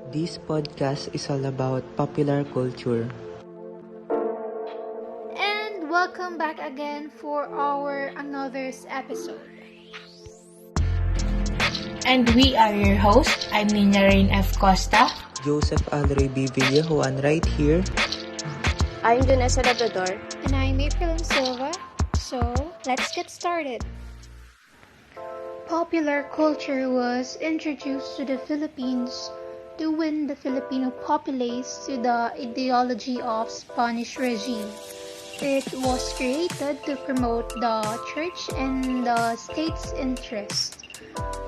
This podcast is all about popular culture. And welcome back again for our another episode. And we are your hosts. I'm Nina Rain F. Costa. Joseph Alroy B. Villajuan right here. I'm Junessa Labrador. And I'm April Silva. So, let's get started. Popular culture was introduced to the Philippines to win the Filipino populace to the ideology of Spanish regime. It was created to promote the church and the state's interest.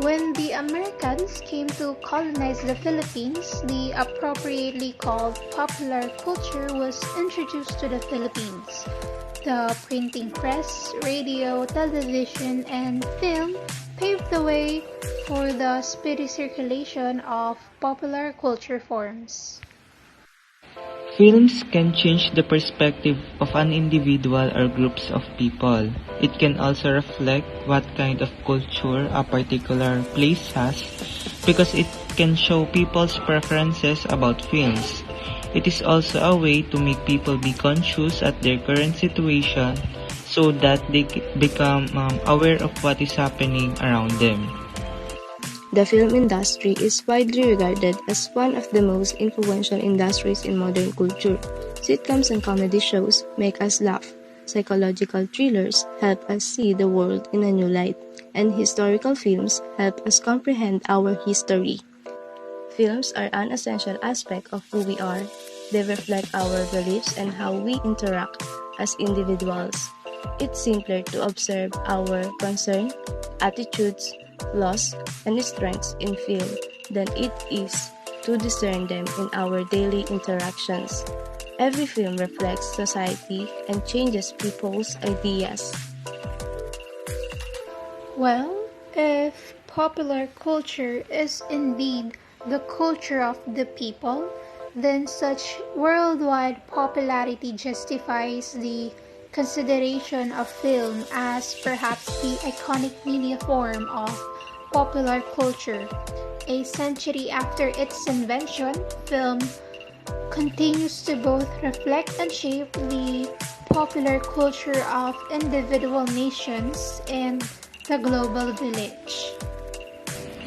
When the Americans came to colonize the Philippines, the appropriately called popular culture was introduced to the Philippines. The printing press, radio, television, and film paved the way for the speedy circulation of popular culture forms. Films can change the perspective of an individual or groups of people. It can also reflect what kind of culture a particular place has because it can show people's preferences about films. It is also a way to make people be conscious at their current situation so that they become aware of what is happening around them. The film industry is widely regarded as one of the most influential industries in modern culture. Sitcoms and comedy shows make us laugh. Psychological thrillers help us see the world in a new light, and historical films help us comprehend our history. Films are an essential aspect of who we are. They reflect our beliefs and how we interact as individuals. It's simpler to observe our concern, attitudes, flaws, and strengths in film than it is to discern them in our daily interactions. Every film reflects society and changes people's ideas. Well, if popular culture is indeed the culture of the people, then such worldwide popularity justifies the consideration of film as perhaps the iconic media form of popular culture. A century after its invention, film continues to both reflect and shape the popular culture of individual nations and the global village.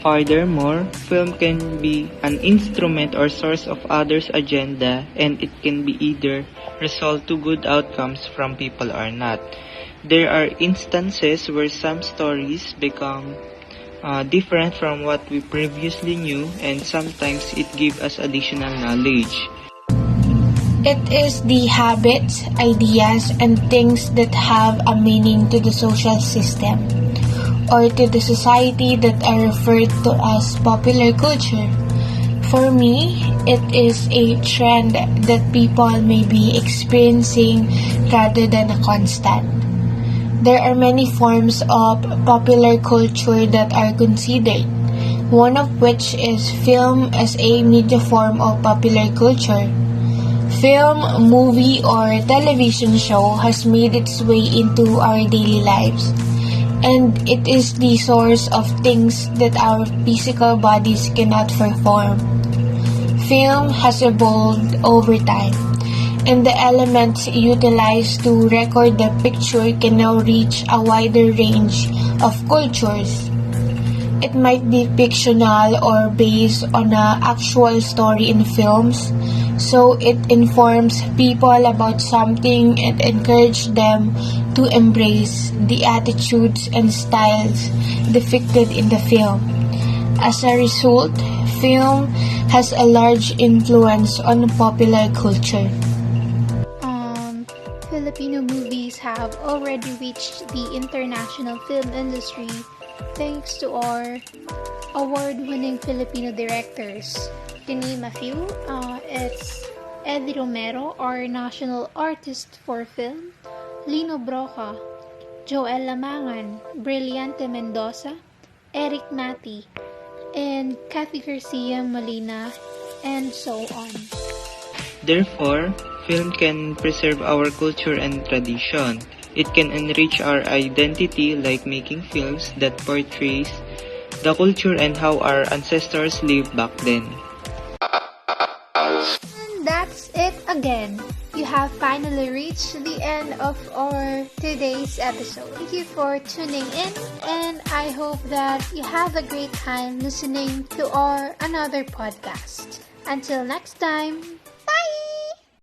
Furthermore, film can be an instrument or source of others' agenda, and it can be either result to good outcomes from people or not. There are instances where some stories become different from what we previously knew, and sometimes it gives us additional knowledge. It is the habits, ideas, and things that have a meaning to the social system or to the society that are referred to as popular culture. For me, it is a trend that people may be experiencing rather than a constant. There are many forms of popular culture that are considered, one of which is film as a media form of popular culture. Film, movie, or television show has made its way into our daily lives, and it is the source of things that our physical bodies cannot perform. Film has evolved over time, and the elements utilized to record the picture can now reach a wider range of cultures. It might be fictional or based on an actual story in films, so it informs people about something and encourages them to embrace the attitudes and styles depicted in the film. As a result, film has a large influence on popular culture. Filipino movies have already reached the international film industry thanks to our award-winning Filipino directors. To name a few, it's Eddie Romero, our national artist for film, Lino Broca, Joel Lamangan, Brillante Mendoza, Eric Mati, and Kathy Garcia Molina, and so on. Therefore, film can preserve our culture and tradition. It can enrich our identity like making films that portrays the culture and how our ancestors lived back then. Again, you have finally reached the end of our today's episode. Thank you for tuning in, and I hope that you have a great time listening to our another podcast. Until next time.